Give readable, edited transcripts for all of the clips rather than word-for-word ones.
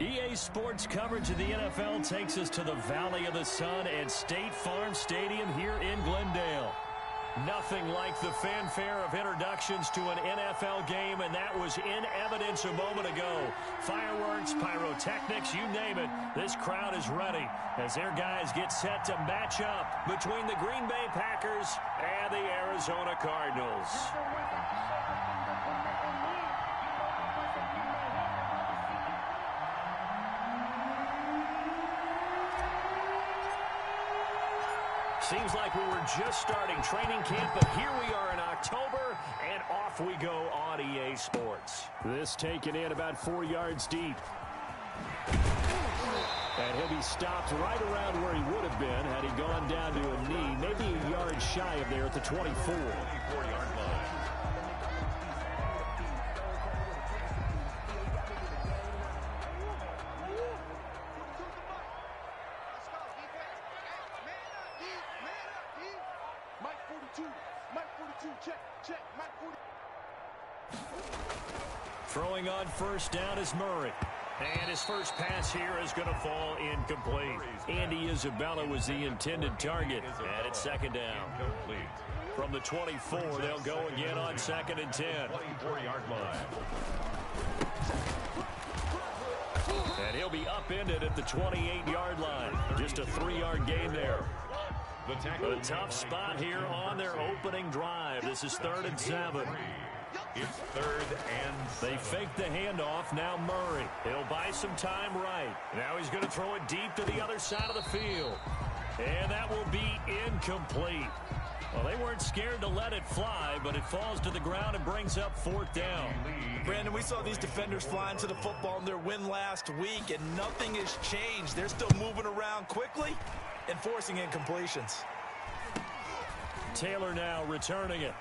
EA Sports coverage of the NFL takes us to the Valley of the Sun at State Farm Stadium here in Glendale. Nothing like the fanfare of introductions to an NFL game, and that was in evidence a moment ago. Fireworks, pyrotechnics, you name it, this crowd is ready as their guys get set to match up between the Green Bay Packers and the Arizona Cardinals. Seems like we were just starting training camp, but here we are in October, and off we go on EA Sports. This taken in about 4 yards deep. And he'll be stopped right around where he would have been had he gone down to a knee, maybe a yard shy of there at the 24. 24-yard line. Throwing on first down is Murray. And his first pass here is going to fall incomplete. Andy Isabella was the intended target. And it's second down. From the 24, they'll go again on 2nd and 10. 24-yard line. And he'll be upended at the 28-yard line. Just a 3-yard gain there. A tough spot here on their opening drive. This is 3rd and 7. It's 3rd and 7. They fake the handoff. Now Murray. He'll buy some time right. Now he's going to throw it deep to the other side of the field. And that will be incomplete. Well, they weren't scared to let it fly, but it falls to the ground and brings up 4th down. Brandon, we saw these defenders flying to the football in their win last week, and nothing has changed. They're still moving around quickly and forcing incompletions. Taylor now returning it.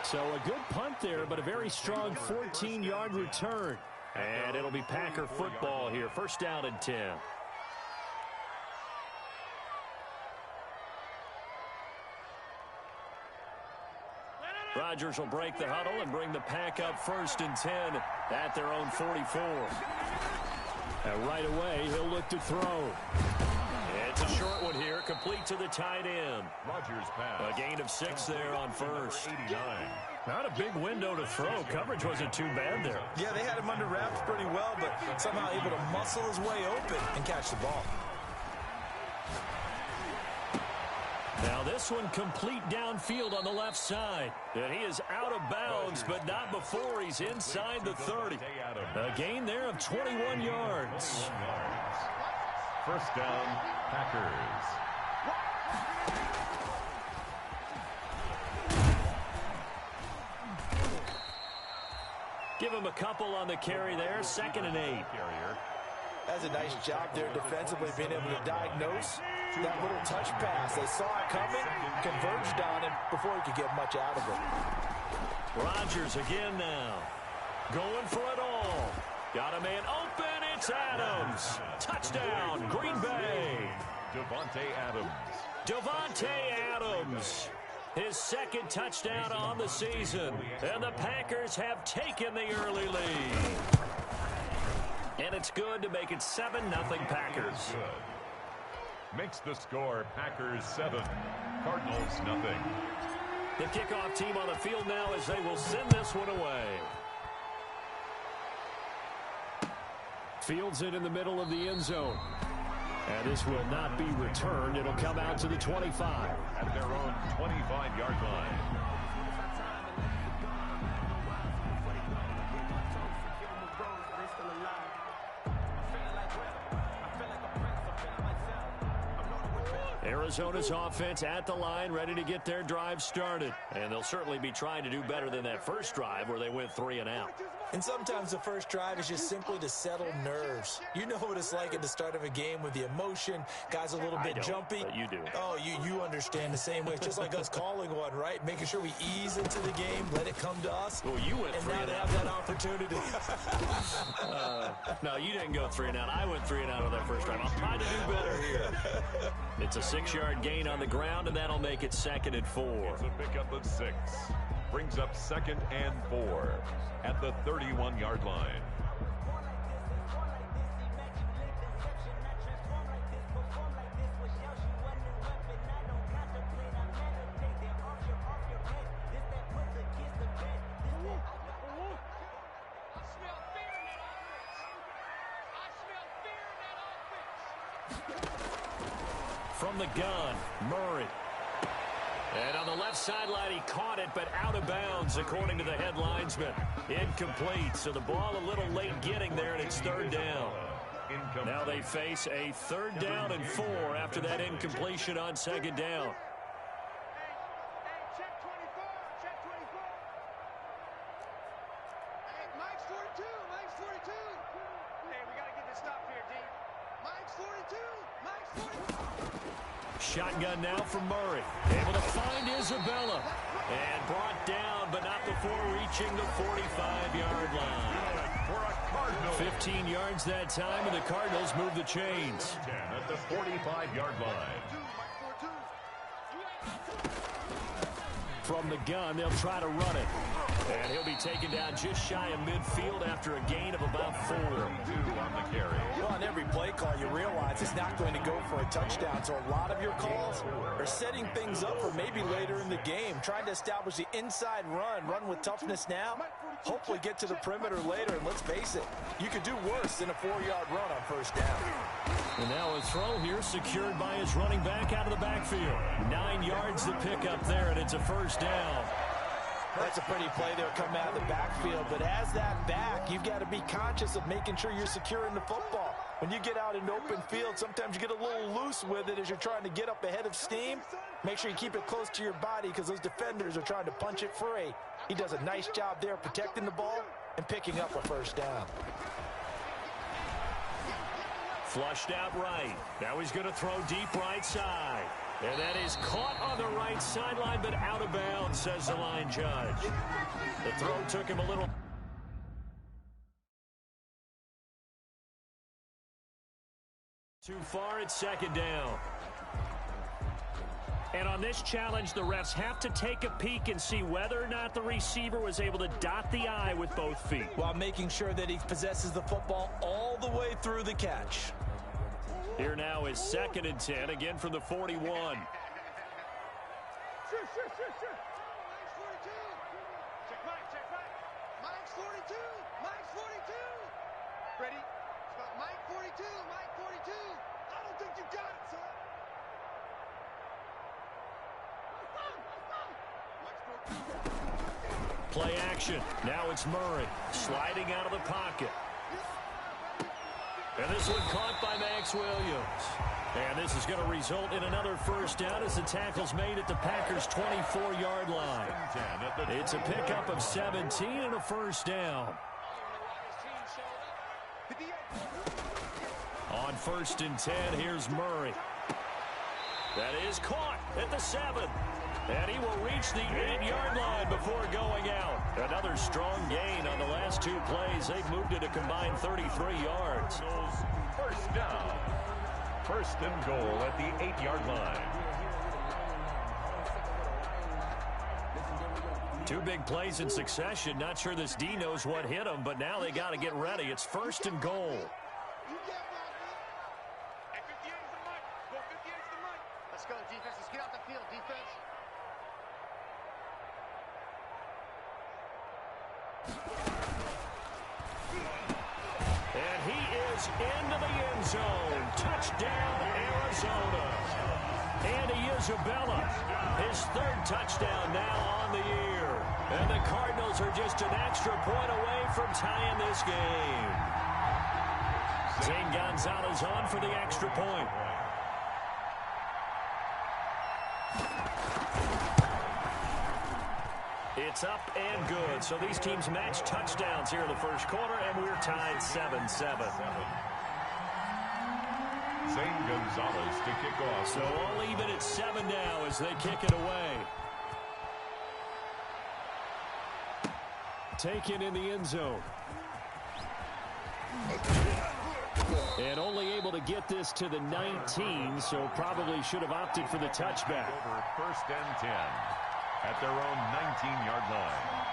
So a good punt there, but a very strong 14-yard return. And it'll be Packer football here. First down and 10. Rodgers will break the huddle and bring the Pack up 1st and 10 at their own 44. And right away, he'll look to throw. It's a short one here, complete to the tight end. Rodgers pass. A gain of 6 there on first. 89. Not a big window to throw. Coverage wasn't too bad there. Yeah, they had him under wraps pretty well, but somehow able to muscle his way open and catch the ball. Now this one complete downfield on the left side. And he is out of bounds, but not before he's inside the 30. A gain there of 21 yards. First down, Packers. Give him a couple on the carry there. 2nd and 8. That's a nice job there defensively, being able to diagnose that little touch pass. They saw it coming, converged on it before he could get much out of it. Rodgers again now. Going for it all. Got a man open. It's Adams. Touchdown, Green Bay. Devontae Adams. His 2nd touchdown on the season. And the Packers have taken the early lead. And it's good to make it 7-0 Packers. Makes the score Packers 7, Cardinals 0. The kickoff team on the field now as they will send this one away. Fields it in the middle of the end zone. And this will not be returned. It'll come out to the 25. At their own 25-yard line. Arizona's offense at the line, ready to get their drive started. And they'll certainly be trying to do better than that first drive where they went 3 and out. And sometimes the first drive is just simply to settle nerves. You know what it's like at the start of a game with the emotion. Guys a little bit jumpy. But you do. Oh, you understand the same way. It's just like us calling one, right? Making sure we ease into the game, let it come to us. Well, you went 3 and out. And now they have that opportunity. No, you didn't go 3 and out. I went 3 and out on that first drive. I'll try to do better here. It's a 6-yard gain on the ground, and that'll make it 2nd and 4. It's a pickup of 6. Brings up 2nd and 4 at the 31-yard line. From the gun, Murray. And on the left sideline, he caught it, but out of bounds, according to the head linesman. Incomplete, so the ball a little late getting there, and it's third down. Now they face a 3rd down and 4 after that incompletion on 2nd down. Shotgun now from Murray. Able to find Isabella. And brought down, but not before reaching the 45-yard line. 15 yards that time, and the Cardinals move the chains. At the 45-yard line. From the gun, they'll try to run it. And he'll be taken down just shy of midfield after a gain of about 4. 2 on the carry. Well, on every play call, you realize it's not going to go for a touchdown. So a lot of your calls are setting things up for maybe later in the game, trying to establish the inside run with toughness now, hopefully get to the perimeter later. And let's face it, you could do worse than a 4-yard run on 1st down. And now a throw here secured by his running back out of the backfield. 9 yards to pick up there, and it's a 1st down. That's a pretty play there coming out of the backfield, but as that back, you've got to be conscious of making sure you're securing the football. When you get out in open field, sometimes you get a little loose with it as you're trying to get up ahead of steam. Make sure you keep it close to your body because those defenders are trying to punch it free. He does a nice job there protecting the ball and picking up a 1st down. Flushed out right. Now he's going to throw deep right side. And that is caught on the right sideline, but out of bounds, says the line judge. The throw took him a little too far at 2nd down. And on this challenge, the refs have to take a peek and see whether or not the receiver was able to dot the I with both feet. While making sure that he possesses the football all the way through the catch. Here now is 2nd and 10, again from the 41. Sure. Mike's 42. Check Mike. Mike's 42. Mike's 42. Ready? Stop. Mike 42. Mike 42. I don't think you got it, son. Play action. Now it's Murray sliding out of the pocket. And this one caught by Max Williams. And this is going to result in another 1st down as the tackle's made at the Packers' 24-yard line. It's a pickup of 17 and a 1st down. On 1st and 10, here's Murray. That is caught at the 7. And he will reach the 8-yard line before going out. Another strong gain on the last 2 plays. They've moved it a combined 33 yards. 1st down. 1st and goal at the 8-yard line. 2 big plays in succession. Not sure this D knows what hit him, but now they got to get ready. It's 1st and goal. Let's go, defense. Let's get out the field, defense. And he is into the end zone. Touchdown, Arizona. Andy Isabella, his 3rd touchdown now on the year. And the Cardinals are just an extra point away from tying this game. Zane Gonzalez on for the extra point. It's up and good. So these teams match touchdowns here in the 1st quarter, and we're tied 7-7. Zane Gonzalez to kick off. So all even at 7 now as they kick it away. Taken in the end zone. And only able to get this to the 19, so probably should have opted for the touchback. Over 1st and 10 at their own 19-yard line.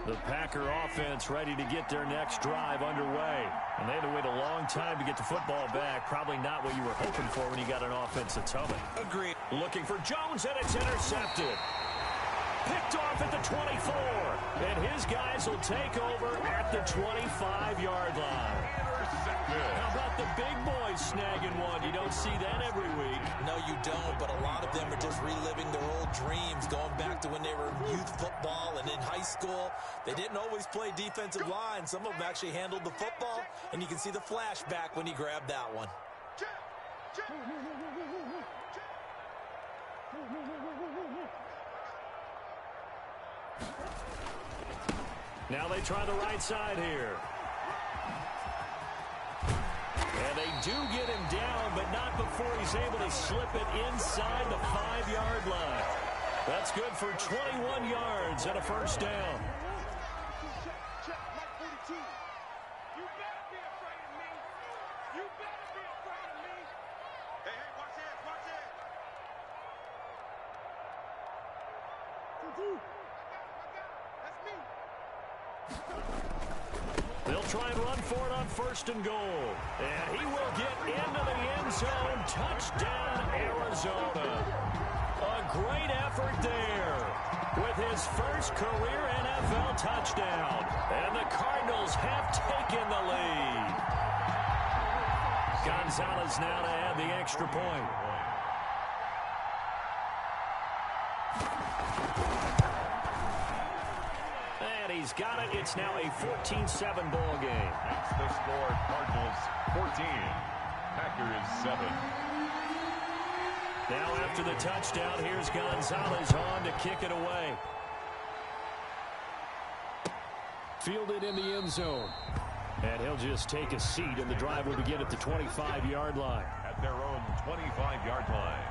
The Packer offense ready to get their next drive underway. And they had to wait a long time to get the football back. Probably not what you were hoping for when you got an offense that's humming. Agreed. Looking for Jones, and it's intercepted. Picked off at the 24. And his guys will take over at the 25-yard line. How about the big boys snagging one? You don't see that every week. No, you don't, but a lot of them are just reliving their old dreams, going back to when they were in youth football and in high school. They didn't always play defensive line. Some of them actually handled the football, and you can see the flashback when he grabbed that one. Now they try the right side here. And they do get him down, but not before he's able to slip it inside the 5-yard line. That's good for 21 yards and a first down. You better be afraid of me. You better be afraid of me. Hey, watch this, watch this. That's me. They'll try and run for it on 1st and goal. And he will get into the end zone. Touchdown, Arizona. A great effort there with his first career NFL touchdown. And the Cardinals have taken the lead. Gonzalez now to add the extra point. He's got it. It's now a 14-7 ball game. That's the score. Cardinals 14. Packers 7. Now after the touchdown, here's Gonzalez on to kick it away. Fielded in the end zone. And he'll just take a seat, and the drive will begin at the 25-yard line. At their own 25-yard line.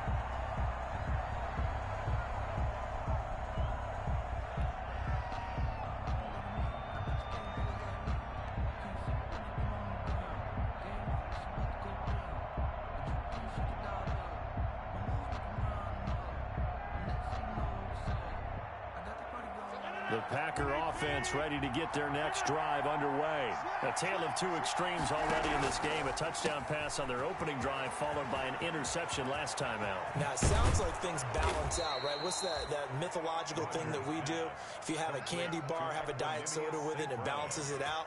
The Packer offense ready to get their next drive underway. A tale of two extremes already in this game. A touchdown pass on their opening drive followed by an interception last time out. Now, it sounds like things balance out, right? What's that mythological thing that we do? If you have a candy bar, have a diet soda with it, and it balances it out.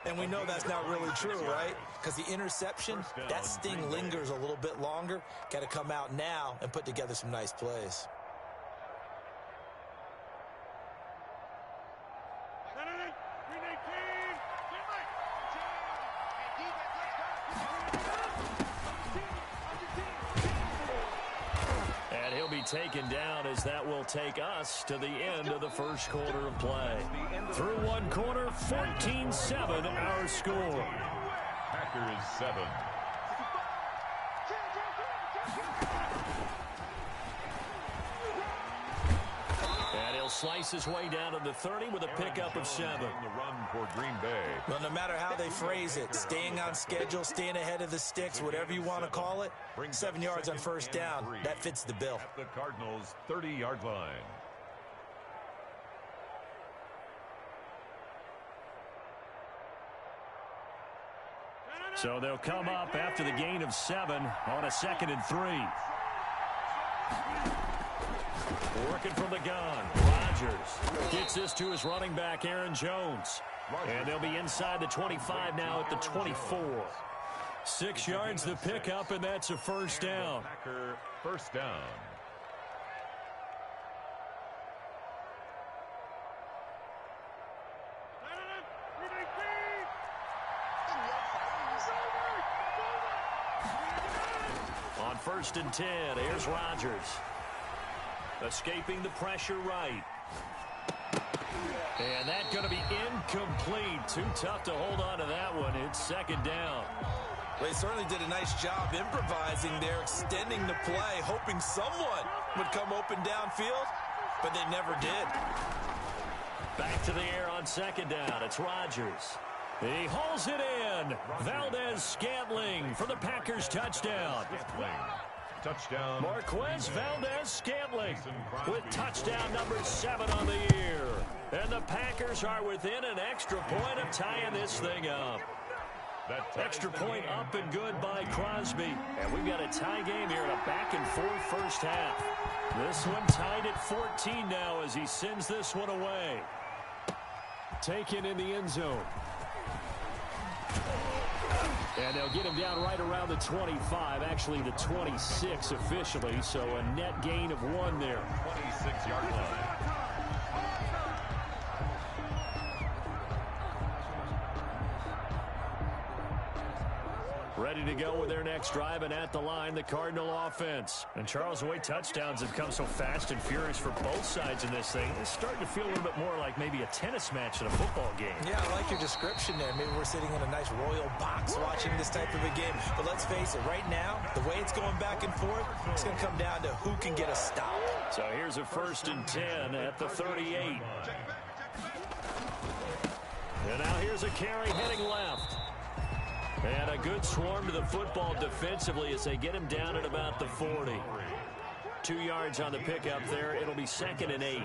And we know that's not really true, right? Because the interception, that sting lingers a little bit longer. Got to come out now and put together some nice plays. Taken down as that will take us to the end of the first quarter of play. Through one quarter, 14-7 our score. Packers 7. And he'll slice his way down to the 30 with a pickup of 7. The run for Green Bay. Well, no matter how they phrase it, staying on schedule, staying ahead of the sticks, whatever you want to call it, 7 yards on first down, that fits the bill. At the Cardinals' 30-yard line. So they'll come up after the gain of 7 on a 2nd and 3. Working from the gun. Rodgers gets this to his running back, Aaron Jones. And they'll be inside the 25 now at the 24. 6 yards the pickup, and that's a first down. Packer first down. On 1st and 10, here's Rodgers. Escaping the pressure right. And that's going to be incomplete. Too tough to hold on to that one. It's 2nd down. Well, they certainly did a nice job improvising there, extending the play, hoping someone would come open downfield, but they never did. Back to the air on 2nd down. It's Rodgers. He hauls it in. Valdez-Scantling for the Packers touchdown. Touchdown. Marquez Valdez-Scantling with touchdown number 7 on the year. And the Packers are within an extra point of tying this thing up. Extra point up and good by Crosby. And we've got a tie game here in a back-and-forth first half. This one tied at 14 now as he sends this one away. Taken in the end zone. And they'll get him down right around the 25, actually the 26 officially, so a net gain of 1 there. 26-yard line. Ready to go with their next drive, and at the line, the Cardinal offense. And Charles, the way touchdowns have come so fast and furious for both sides in this thing, it's starting to feel a little bit more like maybe a tennis match in a football game. Yeah, I like your description there. Maybe we're sitting in a nice royal box watching this type of a game. But let's face it, right now, the way it's going back and forth, it's going to come down to who can get a stop. So here's a 1st and 10 at the 38. And now here's a carry heading left. And a good swarm to the football defensively as they get him down at about the 40. 2 yards on the pickup there. It'll be 2nd and 8.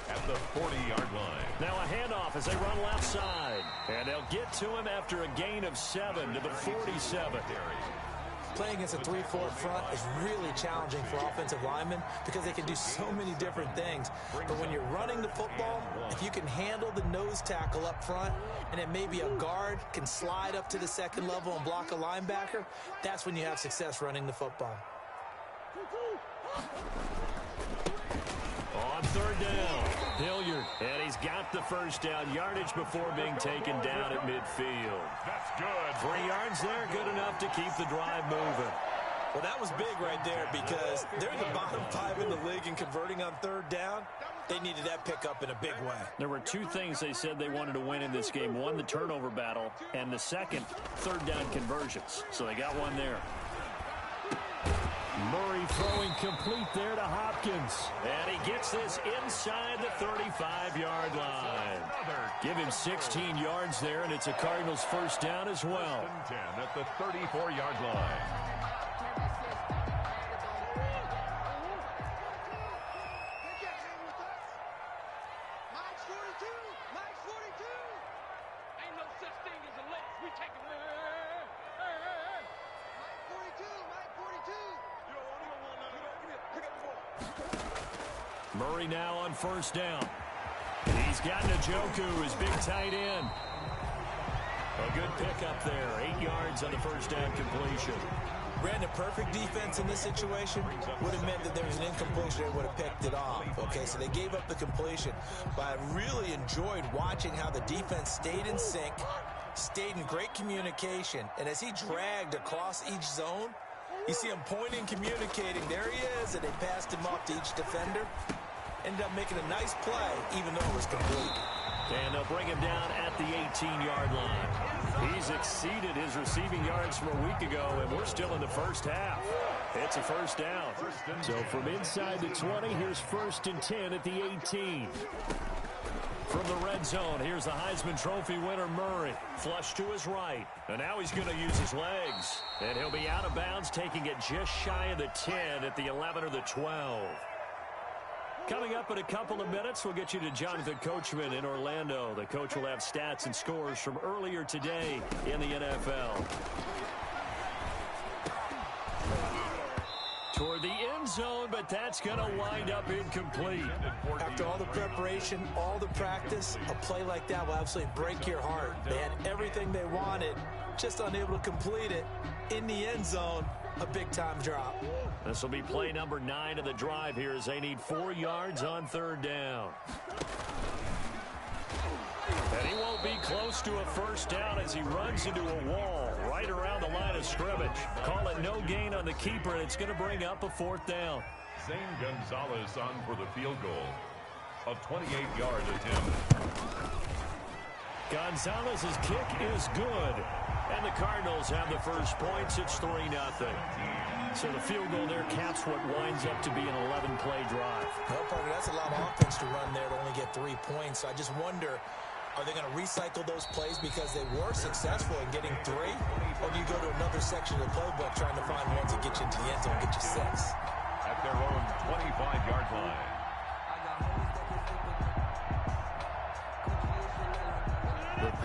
At the 40-yard line. Now a handoff as they run left side. And they'll get to him after a gain of 7 to the 47. Playing against a 3-4 front is really challenging for offensive linemen because they can do so many different things. But when you're running the football, if you can handle the nose tackle up front, and then maybe a guard can slide up to the 2nd level and block a linebacker, that's when you have success running the football. On 3rd down, Hilliard, and he's got the 1st down yardage before being taken down at midfield. That's good. 3 yards there, good enough to keep the drive moving. Well, that was big right there because they're in the bottom 5 in the league and converting on 3rd down. They needed that pickup in a big way. There were 2 things they said they wanted to win in this game. 1, the turnover battle, and the 2nd, 3rd down conversions. So they got 1 there. Murray throwing complete there to Hopkins. And he gets this inside the 35-yard line. Give him 16 yards there, and it's a Cardinals 1st down as well. 10 at the 34-yard line. Murray now on 1st down. He's got Njoku, his big tight end. A good pickup there. 8 yards on the 1st down completion. Brandon, perfect defense in this situation would have meant that there was an incompletion. They would have picked it off. Okay, so they gave up the completion. But I really enjoyed watching how the defense stayed in sync, stayed in great communication. And as he dragged across each zone, you see him pointing, communicating. There he is, and they passed him off to each defender. Ended up making a nice play, even though it was complete. And they'll bring him down at the 18-yard line. He's exceeded his receiving yards from a week ago, and we're still in the 1st half. It's a 1st down. So from inside the 20, here's 1st and 10 at the 18. From the red zone, here's the Heisman Trophy winner, Murray. Flush to his right. And now he's going to use his legs. And he'll be out of bounds, taking it just shy of the 10 at the 11 or the 12. Coming up in a couple of minutes, we'll get you to Jonathan Coachman in Orlando. The coach will have stats and scores from earlier today in the NFL. Toward the end zone, but that's going to wind up incomplete. After all the preparation, all the practice, a play like that will absolutely break your heart. They had everything they wanted, just unable to complete it. In the end zone, a big-time drop. This will be play number 9 of the drive here as they need 4 yards on 3rd down. And he won't be close to a 1st down as he runs into a wall right around the line of scrimmage. Call it no gain on the keeper, and it's going to bring up a 4th down. Zane Gonzalez on for the field goal. A 28-yard attempt. Gonzalez's kick is good. And the Cardinals have the first points. It's 3-0. So the field goal there caps what winds up to be an 11-play drive. Well, partner, that's a lot of offense to run there to only get 3 points. So I just wonder, are they going to recycle those plays because they were successful in getting 3? Or do you go to another section of the playbook trying to find ones that get you into the end zone, get you 6? At their own 25-yard line.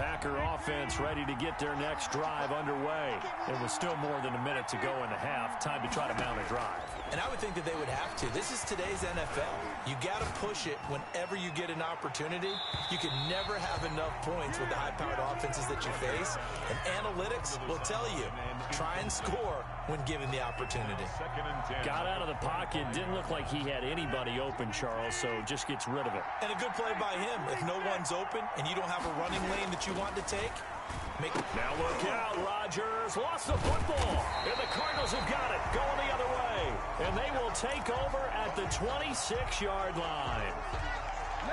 Packer offense ready to get their next drive underway. It was still more than a minute to go in the half. Time to try to mount a drive. And I would think that they would have to. This is today's NFL. You got to push it whenever you get an opportunity. You can never have enough points with the high-powered offenses that you face. And analytics will tell you, try and score when given the opportunity. Got out of the pocket. Didn't look like he had anybody open, Charles, so just gets rid of it. And a good play by him. If no one's open and you don't have a running lane that you want to take, now look out, Rodgers lost the football, and the Cardinals have got it, going the other way, and they will take over at the 26-yard line.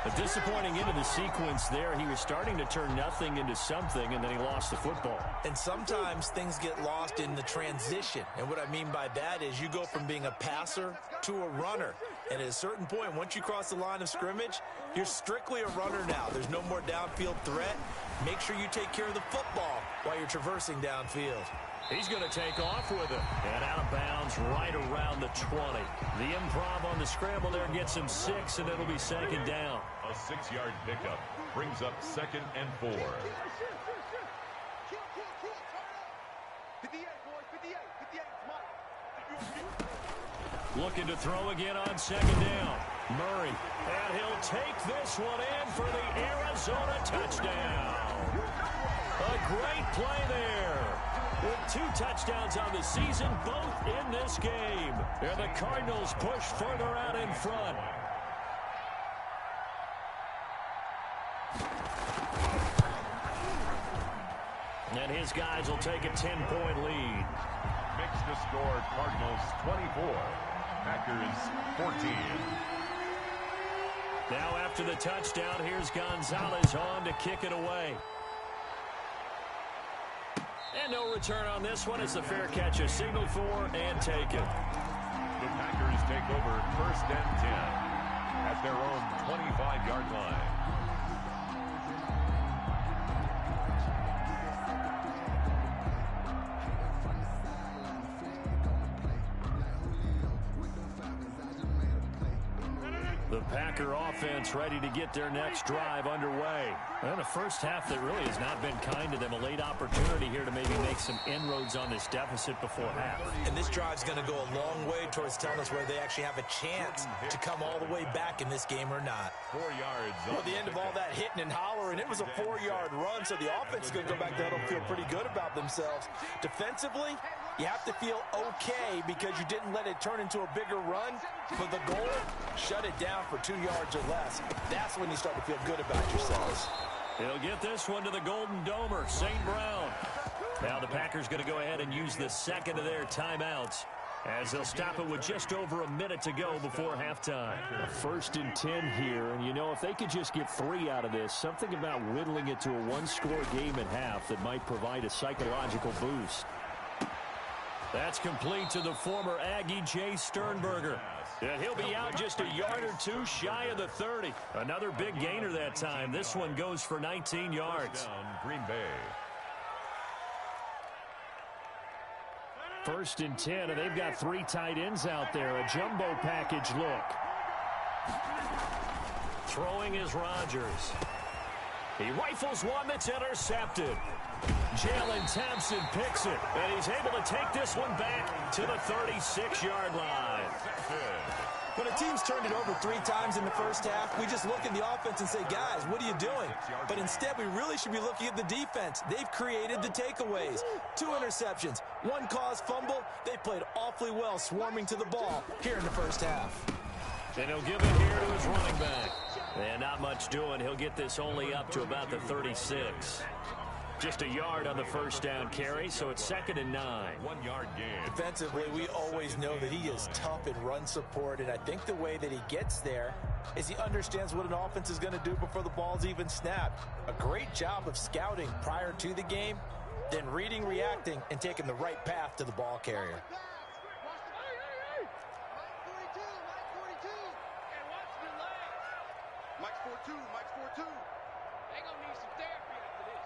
A disappointing end of the sequence there. He was starting to turn nothing into something, and then he lost the football. And sometimes things get lost in the transition, and what I mean by that is you go from being a passer to a runner, and at a certain point, once you cross the line of scrimmage, you're strictly a runner now. There's no more downfield threat. Make sure you take care of the football while you're traversing downfield. He's going to take off with it. And out of bounds right around the 20. The improv on the scramble there gets him 6, and it'll be second down. A 6-yard pickup brings up 2nd and 4. 58, boys, 58, 58, Looking to throw again on second down. Murray, and he'll take this one in for the Arizona touchdown. A great play there. With 2 touchdowns on the season, both in this game. And the Cardinals push further out in front. And his guys will take a 10-point lead. Makes the score Cardinals 24, Packers 14. Now after the touchdown, here's Gonzalez on to kick it away. And no return on this one as the fair catch is signaled for and taken. The Packers take over 1st and 10 at their own 25-yard line. The Packer offense ready to get their next drive underway. And a first half that really has not been kind to them. A late opportunity here to maybe make some inroads on this deficit before half. And this drive's going to go a long way towards telling us whether they actually have a chance to come all the way back in this game or not. 4 yards. Well, at the end of all that hitting and hollering, it was a 4-yard run, so the offense is going to go back there and feel pretty good about themselves. Defensively, you have to feel okay because you didn't let it turn into a bigger run. But the goal, shut it down for 2 yards or less. That's when you start to feel good about yourselves. He'll get this one to the Golden Domer, St. Brown. Now the Packers going to go ahead and use the second of their timeouts as they'll stop it with just over a minute to go before halftime. 1st and 10 here, and you know, if they could just get 3 out of this, something about whittling it to a 1-score game at half that might provide a psychological boost. That's complete to the former Aggie, Jay Sternberger. And he'll be out just a yard or 2 shy of the 30. Another big gainer that time. This one goes for 19 yards. Green Bay. 1st and 10, and they've got 3 tight ends out there. A jumbo package look. Throwing is Rodgers. He rifles one that's intercepted. Jalen Thompson picks it, and he's able to take this one back to the 36-yard line. When a team's turned it over 3 times in the first half, we just look at the offense and say, guys, what are you doing? But instead, we really should be looking at the defense. They've created the takeaways. 2 interceptions, 1 caused fumble. They played awfully well swarming to the ball here in the first half. And he'll give it here to his running back. And not much doing. He'll get this only up to about the 36. Just a yard on the first down carry, so it's 2nd and 9. 1-yard gain. Defensively, we always know that he is tough in run support, and I think the way that he gets there is he understands what an offense is going to do before the ball's even snapped. A great job of scouting prior to the game, then reading, reacting, and taking the right path to the ball carrier. Mike's 4-2, Mike's 4-2. They gonna need some therapy after this.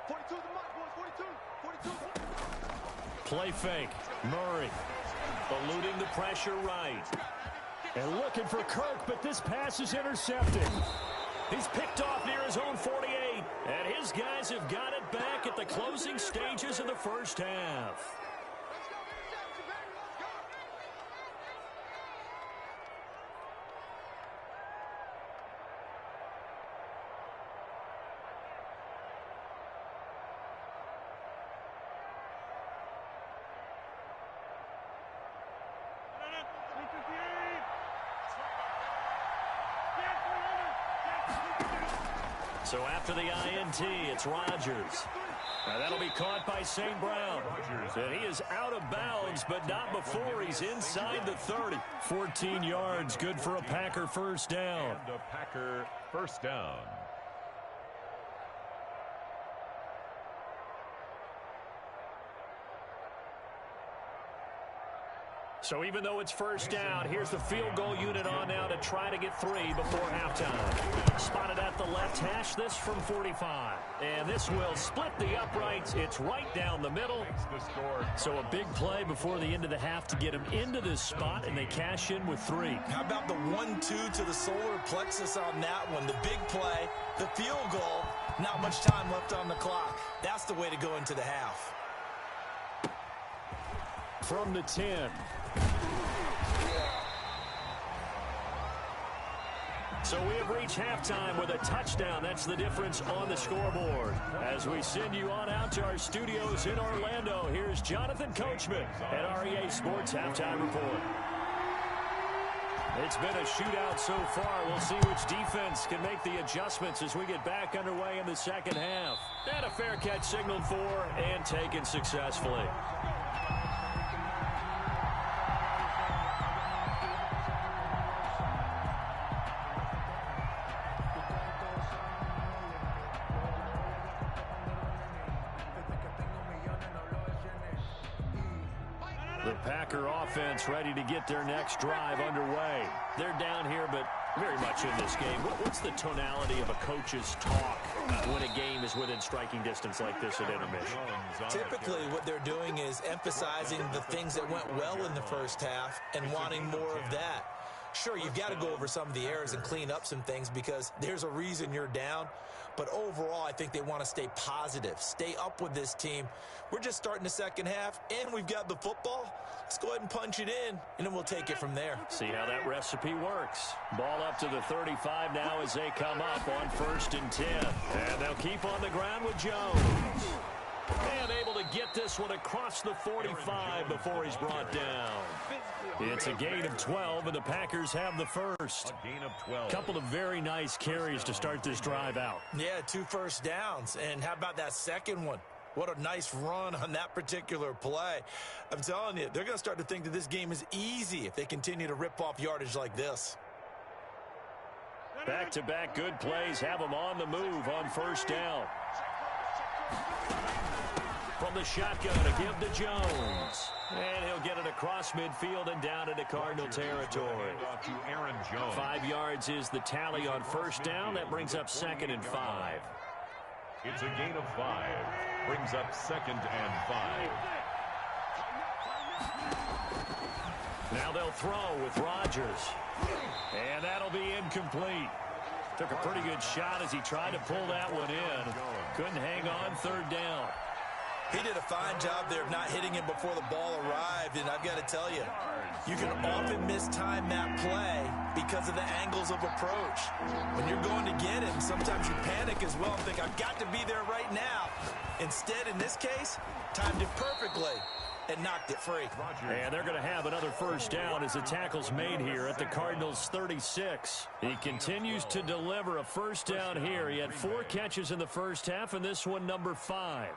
42 the Mike, boys, 42. Play fake. Murray eluding the pressure right. And looking for Kirk, but this pass is intercepted. He's picked off near his own 48. And his guys have got it back at the closing stages of the first half. So after the INT, it's Rodgers. Now that'll be caught by St. Brown. And he is out of bounds, but not before he's inside the 30. 14 yards, good for a Packer first down. And a Packer first down. So even though it's first down, here's the field goal unit on now to try to get 3 before halftime. Spotted at the left hash, this from 45. And this will split the uprights. It's right down the middle. So a big play before the end of the half to get them into this spot, and they cash in with 3. How about the 1-2 to the solar plexus on that one? The big play, the field goal, not much time left on the clock. That's the way to go into the half. From the 10. So we have reached halftime with a touchdown. That's the difference on the scoreboard. As we send you on out to our studios in Orlando, here's Jonathan Coachman at REA Sports Halftime Report. It's been a shootout so far. We'll see which defense can make the adjustments as we get back underway in the second half. And a fair catch signaled for and taken successfully. The Packer offense ready to get their next drive underway. They're down here, but very much in this game. What's the tonality of a coach's talk when a game is within striking distance like this at intermission? Typically, what they're doing is emphasizing the things that went well in the first half and wanting more of that. Sure, you've got to go over some of the errors and clean up some things because there's a reason you're down. But overall, I think they want to stay positive, stay up with this team. We're just starting the second half, and we've got the football. Let's go ahead and punch it in, and then we'll take it from there. See how that recipe works. Ball up to the 35 now as they come up on 1st and 10. And they'll keep on the ground with Jones. And able to get this one across the 45 before he's brought down. It's a gain of 12, and the Packers have the first. A gain of 12. Couple of very nice carries to start this drive out. Yeah, 2 first downs. And how about that second one? What a nice run on that particular play. I'm telling you, they're going to start to think that this game is easy if they continue to rip off yardage like this. Back-to-back good plays have them on the move on 1st down. From the shotgun to give to Jones. And he'll get it across midfield and down into Cardinal territory. 5 yards is the tally on 1st down. That brings up 2nd and 5. It's a gain of 5. Brings up 2nd and 5. Now they'll throw with Rodgers. And that'll be incomplete. Took a pretty good shot as he tried to pull that one in. Couldn't hang on 3rd down. He did a fine job there of not hitting him before the ball arrived, and I've got to tell you, you can often mistime that play because of the angles of approach. When you're going to get him, sometimes you panic as well and think, I've got to be there right now. Instead, in this case, timed it perfectly and knocked it free. And they're going to have another 1st down as the tackle's made here at the Cardinals' 36. He continues to deliver a 1st down here. He had 4 catches in the first half, and this one number 5.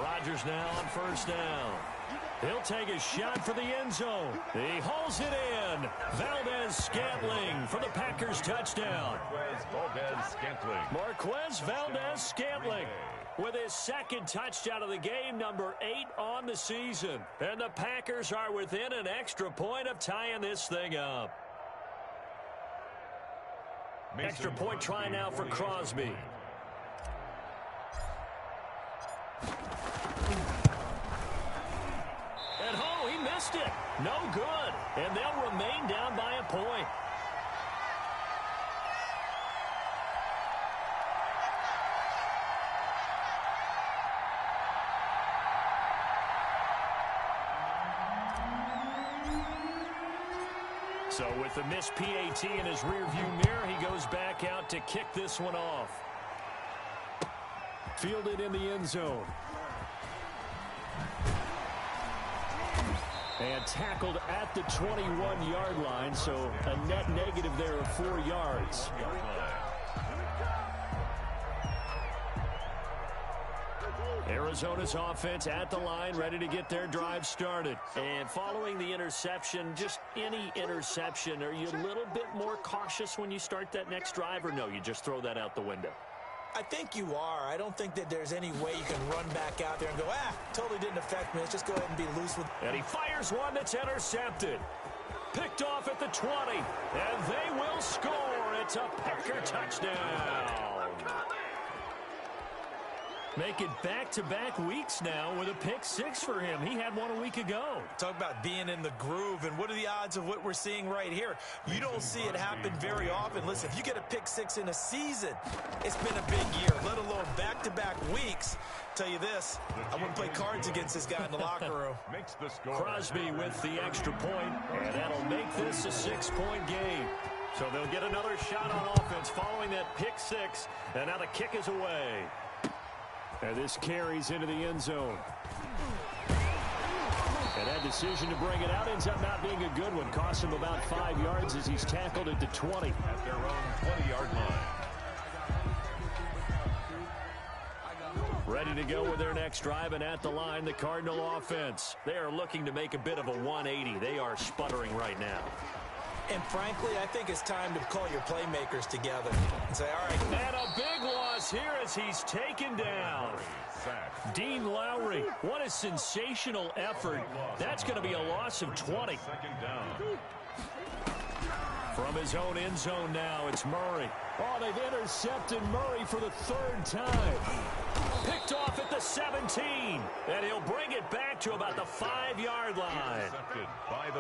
Rodgers now on 1st down. He'll take a shot for the end zone. He hauls it in. Valdez-Scantling for the Packers touchdown. Marquez Valdez-Scantling with his 2nd touchdown of the game, number 8 on the season. And the Packers are within an extra point of tying this thing up. Extra point try now for Crosby. missed it. No good. And they'll remain down by a point. So with the missed PAT in his rearview mirror, he goes back out to kick this one off. Fielded in the end zone. And tackled at the 21-yard line, so a net negative there of 4 yards. Arizona's offense at the line, ready to get their drive started. And following the interception, just any interception, are you a little bit more cautious when you start that next drive, or no, you just throw that out the window? I think you are. I don't think that there's any way you can run back out there and go, totally didn't affect me. Let's just go ahead and be loose with it. And he fires one that's intercepted. Picked off at the 20, and they will score. It's a Packer touchdown. Make it back-to-back weeks now with a pick six for him. He had one a week ago. Talk about being in the groove, and what are the odds of what we're seeing right here? You don't see it happen very often. Listen, if you get a pick six in a season, it's been a big year, let alone back-to-back weeks. Tell you this, I wouldn't play cards against this guy in the locker room. Makes the score. Crosby with the extra point, and that'll make this a 6-point game. So they'll get another shot on offense following that pick six, and now the kick is away. And this carries into the end zone. And that decision to bring it out ends up not being a good one. Costs him about 5 yards as he's tackled at the 20. At their own 20-yard line. Ready to go with their next drive, and at the line, the Cardinal offense. They are looking to make a bit of a 180. They are sputtering right now. And frankly, I think it's time to call your playmakers together and say, all right. And a big loss here as he's taken down. Dean Lowry, what a sensational effort. That's going to be a loss of 20. Second down. From his own end zone now, it's Murray. Oh, they've intercepted Murray for the 3rd time. Picked off at the 17. And he'll bring it back to about the 5-yard line.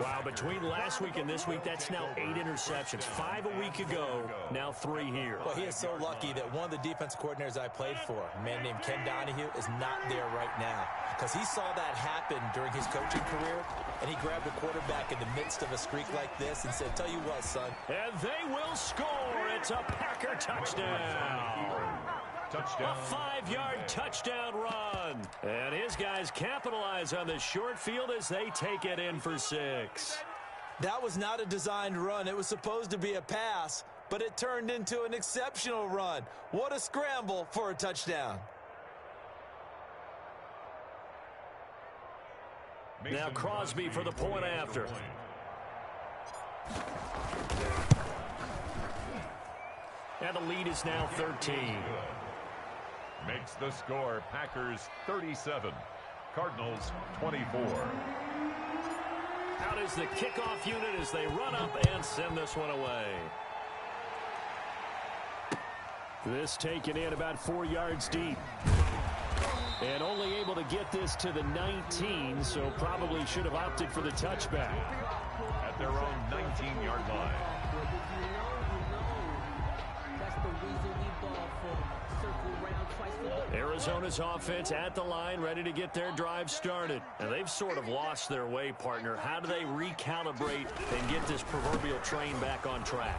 Wow, between last week and this week, that's now 8 interceptions. 5 a week ago, now 3 here. Well, he is so lucky that one of the defense coordinators I played for, a man named Ken Donahue, is not there right now. Because he saw that happen during his coaching career, and he grabbed a quarterback in the midst of a streak like this and said, tell you what, son. And they will score. It's a Packer touchdown. Touchdown. A 5-yard touchdown run. And his guys capitalize on the short field as they take it in for 6. That was not a designed run. It was supposed to be a pass, but it turned into an exceptional run. What a scramble for a touchdown. Now Crosby for the point after. And the lead is now 13. Makes the score Packers 37, Cardinals 24. Out is the kickoff unit as they run up and send this one away. This taken in about 4 yards deep. And only able to get this to the 19, so probably should have opted for the touchback. At their own 19-yard line. Arizona's offense at the line, ready to get their drive started. And they've sort of lost their way, partner. How do they recalibrate and get this proverbial train back on track?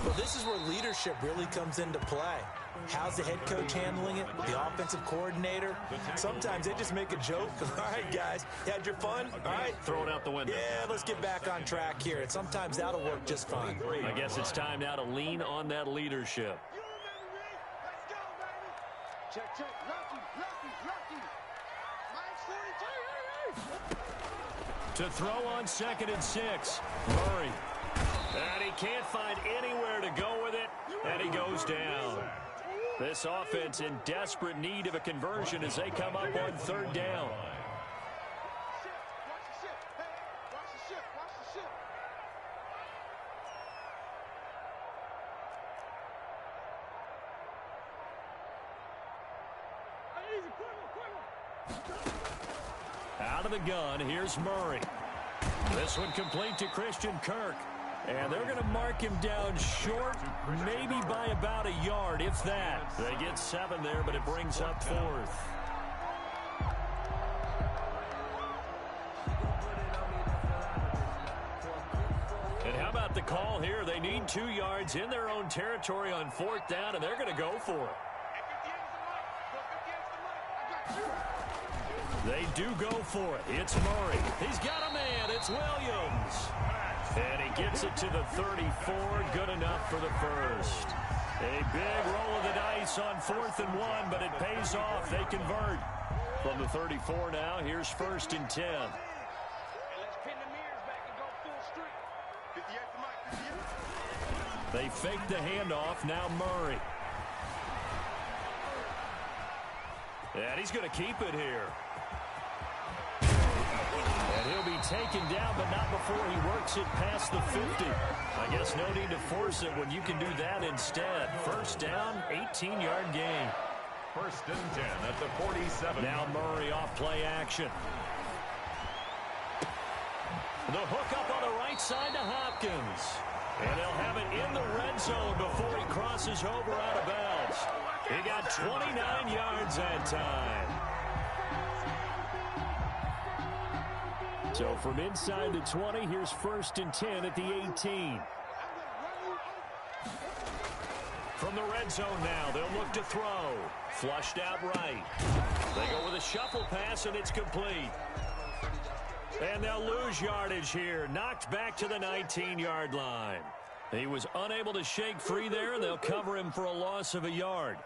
Well, this is where leadership really comes into play. How's the head coach handling it? The offensive coordinator? Sometimes they just make a joke. All right, guys, you had your fun? All right. Throw it out the window. Yeah, let's get back on track here. And sometimes that'll work just fine. I guess it's time now to lean on that leadership. Check, check. Lucky. Mike's 42. To throw on 2nd and 6. Murray. And he can't find anywhere to go with it. And he goes down. This offense in desperate need of a conversion as they come up on 3rd down. Out of the gun, here's Murray. This one complete to Christian Kirk. And they're going to mark him down short, maybe by about a yard, if that. They get 7 there, but it brings up 4th. And how about the call here? They need 2 yards in their own territory on 4th down, and they're going to go for it. They do go for it. It's Murray. He's got a man. It's Williams. And he gets it to the 34. Good enough for the first. A big roll of the dice on 4th and 1, but it pays off. They convert. From the 34 now, here's 1st and 10. They fake the handoff. Now Murray. And he's going to keep it here. And he'll be taken down, but not before he works it past the 50. I guess no need to force it when you can do that instead. 1st down, 18-yard gain. 1st and 10 at the 47. Now Murray off play action. The hook up on the right side to Hopkins. And they'll have it in the red zone before he crosses over out of bounds. He got 29 yards that time. So from inside the 20, here's 1st and 10 at the 18. From the red zone now, they'll look to throw. Flushed out right. They go with a shuffle pass, and it's complete. And they'll lose yardage here. Knocked back to the 19-yard line. He was unable to shake free there, and they'll cover him for a loss of a yard.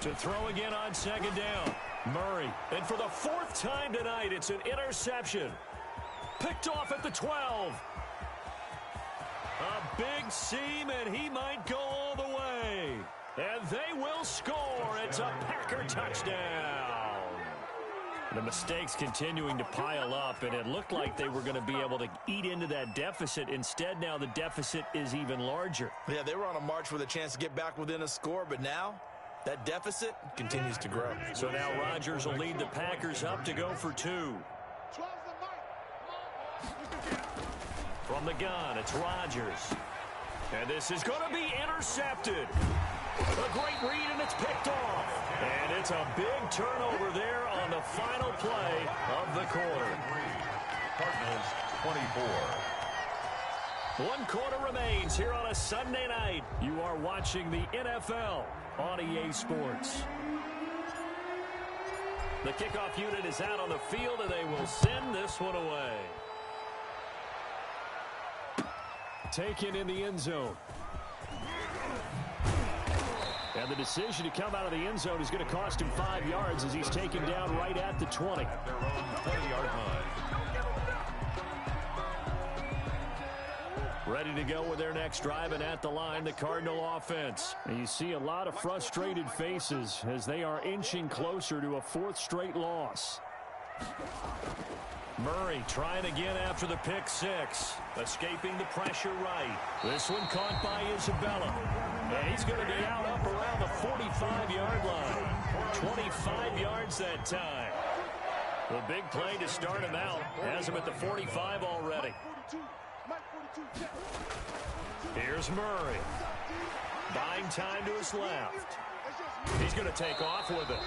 To throw again on 2nd down. Murray. And for the 4th time tonight, it's an interception. Picked off at the 12. A big seam, and he might go all the way. And they will score. It's a Packer touchdown. The mistakes continuing to pile up, and it looked like they were going to be able to eat into that deficit. Instead, now the deficit is even larger. Yeah, they were on a march with a chance to get back within a score, but now that deficit continues to grow. So now Rodgers will lead the Packers up to go for 2. From the gun, it's Rodgers. And this is going to be intercepted. A great read, and it's picked off. And it's a big turnover there on the final play of the quarter. Cardinals 24. 1 quarter remains here on a Sunday night. You are watching the NFL on EA Sports. The kickoff unit is out on the field, and they will send this one away. Taken in the end zone. And the decision to come out of the end zone is going to cost him 5 yards as he's taken down right at the 20. At their own 20-yard line. Ready to go with their next drive, and at the line, the Cardinal offense. And you see a lot of frustrated faces as they are inching closer to a 4th straight loss. Murray trying again after the pick 6. Escaping the pressure right. This one caught by Isabella. And he's going to be out up around the 45-yard line. 25 yards that time. The big play to start him out. Has him at the 45 already. Here's Murray. Buying time to his left. He's going to take off with it.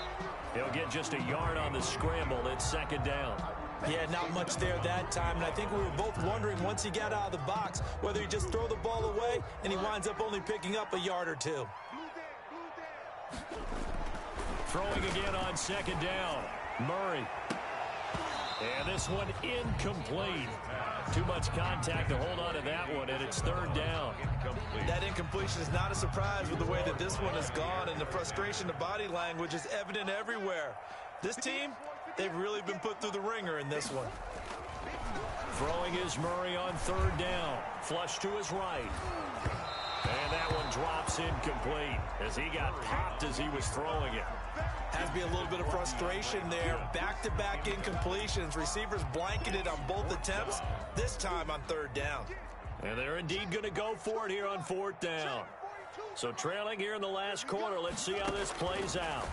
He'll get just a yard on the scramble. It's 2nd down. Yeah, not much there that time, and I think we were both wondering once he got out of the box whether he just throw the ball away and he winds up only picking up a yard or 2. Throwing again on 2nd down. Murray. And this one incomplete. Too much contact to hold on to that one, and it's 3rd down. That incompletion is not a surprise with the way that this one has gone, and the frustration, the body language is evident everywhere. This team, they've really been put through the ringer in this one. Throwing is Murray on 3rd down. Flush to his right. And that one drops incomplete as he got popped as he was throwing it. Has to be a little bit of frustration there. Back-to-back incompletions. Receivers blanketed on both attempts, this time on 3rd down. And they're indeed going to go for it here on 4th down. So trailing here in the last quarter. Let's see how this plays out.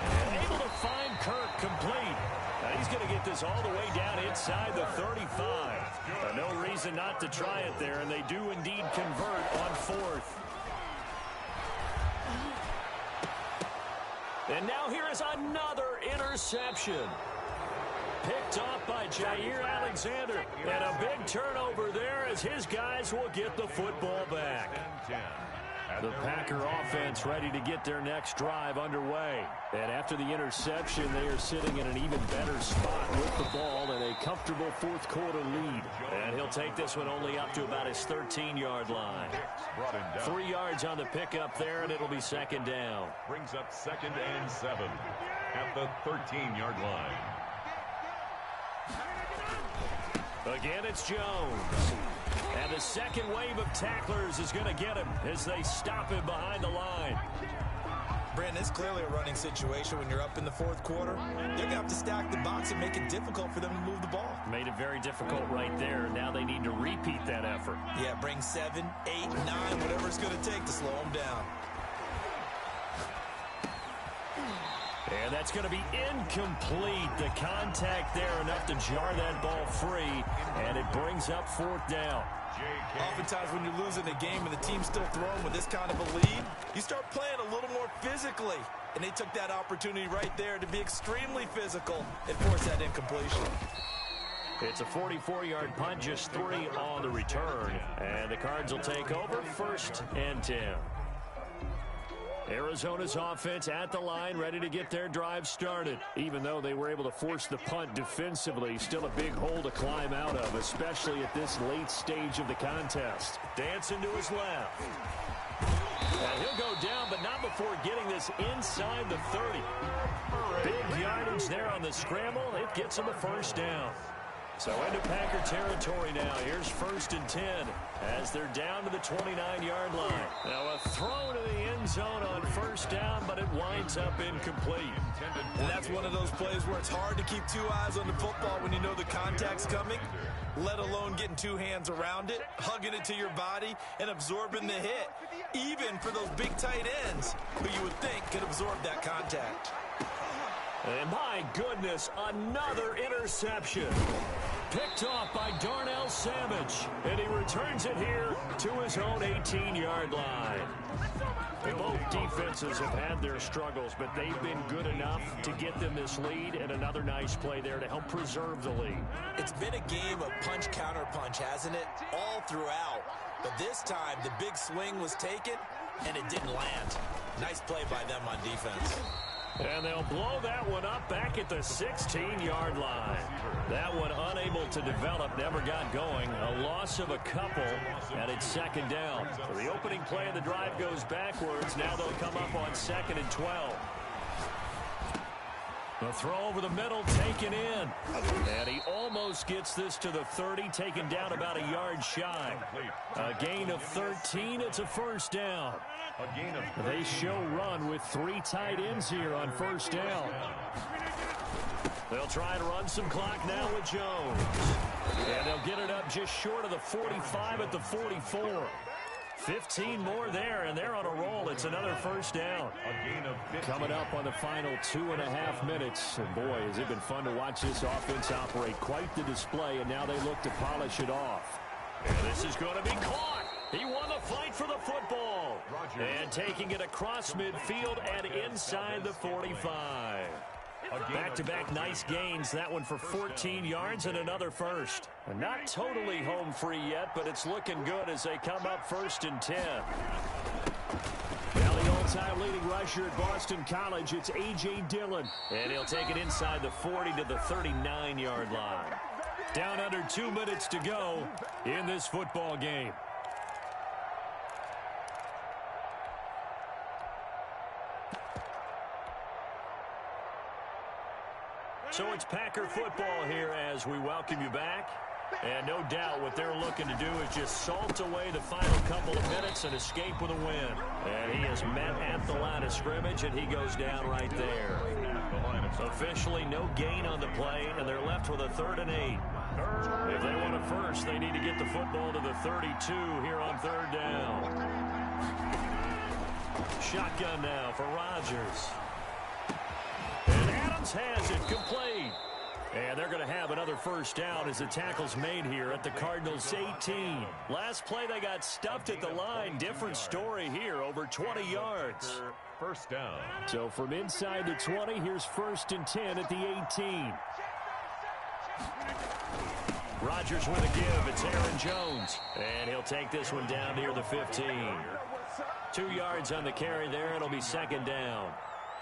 And able to find Kirk complete. Now he's going to get this all the way down inside the 35. No reason not to try it there, and they do indeed convert on fourth. And now here is another interception. Picked off by Jair Alexander. And a big turnover there as his guys will get the football back. The Packer offense ready to get their next drive underway. And after the interception, they are sitting in an even better spot with the ball and a comfortable fourth quarter lead. And he'll take this one only up to about his 13-yard line. 3 yards on the pickup there, and it'll be second down. Brings up 2nd and 7 at the 13-yard line. Again, it's Jones. And the second wave of tacklers is going to get him as they stop him behind the line. Brandon, it's clearly a running situation when you're up in the fourth quarter. They're going to have to stack the box and make it difficult for them to move the ball. Made it very difficult right there. Now they need to repeat that effort. Yeah, bring 7, 8, 9, whatever it's going to take to slow them down. And that's going to be incomplete. The contact there enough to jar that ball free, and it brings up fourth down. Oftentimes when you're losing a game and the team's still throwing with this kind of a lead, you start playing a little more physically. And they took that opportunity right there to be extremely physical and force that incompletion. It's a 44-yard punt, just 3 on the return. And the Cards will take over 1st and 10. Arizona's offense at the line, ready to get their drive started. Even though they were able to force the punt defensively, still a big hole to climb out of, especially at this late stage of the contest. Dancing to his left. And he'll go down, but not before getting this inside the 30. Big yardage there on the scramble. It gets him a first down. So into Packer territory now. Here's 1st and 10 as they're down to the 29-yard line. Now a throw to the end zone on 1st down, but it winds up incomplete. And that's one of those plays where it's hard to keep 2 eyes on the football when you know the contact's coming, let alone getting 2 hands around it, hugging it to your body, and absorbing the hit, even for those big tight ends who you would think could absorb that contact. And my goodness, another interception. Picked off by Darnell Savage. And he returns it here to his own 18-yard line. Both defenses have had their struggles, but they've been good enough to get them this lead, and another nice play there to help preserve the lead. It's been a game of punch-counter-punch, hasn't it? All throughout. But this time, the big swing was taken, and it didn't land. Nice play by them on defense. And they'll blow that one up back at the 16-yard line. That one unable to develop, never got going. A loss of a couple, and it's second down. So the opening play of the drive goes backwards. Now they'll come up on 2nd and 12. The throw over the middle, taken in. And he almost gets this to the 30, taken down about a yard shy. A gain of 13, it's a first down. They show run with 3 tight ends here on 1st down. They'll try to run some clock now with Jones. And they'll get it up just short of the 45 at the 44. 15 more there, and they're on a roll. It's another first down. Coming up on the final 2.5 minutes. And boy, has it been fun to watch this offense operate. Quite the display, and now they look to polish it off. And this is going to be caught. He won the fight for the football. And taking it across midfield and inside the 45. Back-to-back nice gains. That one for 14 yards and another first. And not totally home free yet, but it's looking good as they come up 1st and 10. Now the all-time leading rusher at Boston College, it's A.J. Dillon. And he'll take it inside the 40 to the 39-yard line. Down under 2 minutes to go in this football game. So it's Packer football here as we welcome you back. And no doubt what they're looking to do is just salt away the final couple of minutes and escape with a win. And he is met at the line of scrimmage, and he goes down right there. Officially no gain on the play, and they're left with a 3rd and 8. If they want it first, they need to get the football to the 32 here on third down. Shotgun now for Rodgers. And Adams has it complete. And they're going to have another first down as the tackle's made here at the Cardinals' 18. Last play, they got stuffed at the line. Different story here, over 20 yards. First down. So from inside the 20, here's 1st and 10 at the 18. Rodgers with a give. It's Aaron Jones. And he'll take this one down near the 15. 2 yards on the carry there. It'll be 2nd down.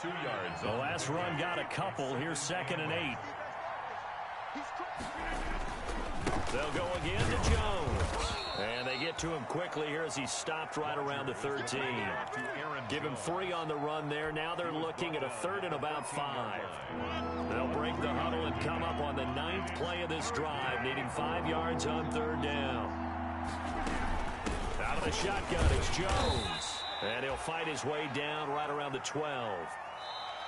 2 yards. The last run got a couple. Here's 2nd and 8. They'll go again to Jones. And they get to him quickly here as he's stopped right around the 13. Give him 3 on the run there. Now they're looking at a 3rd and about 5. They'll break the huddle and come up on the 9th play of this drive, needing 5 yards on 3rd down. Out of the shotgun is Jones. And he'll fight his way down right around the 12.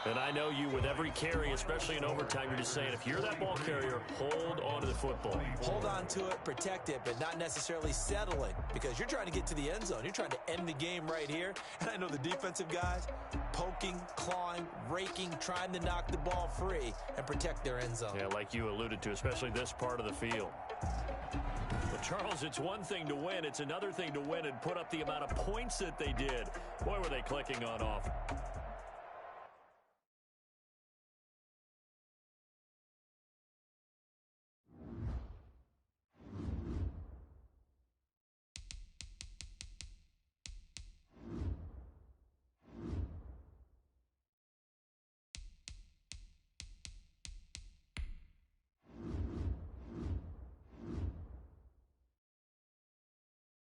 And I know you, with every carry, especially in overtime, you're just saying, if you're that ball carrier, hold on to the football. Hold on to it, protect it, but not necessarily settle it, because you're trying to get to the end zone. You're trying to end the game right here. And I know the defensive guys poking, clawing, raking, trying to knock the ball free and protect their end zone. Yeah, like you alluded to, especially this part of the field. Well, Charles, it's one thing to win. It's another thing to win and put up the amount of points that they did. Boy, were they clicking on off.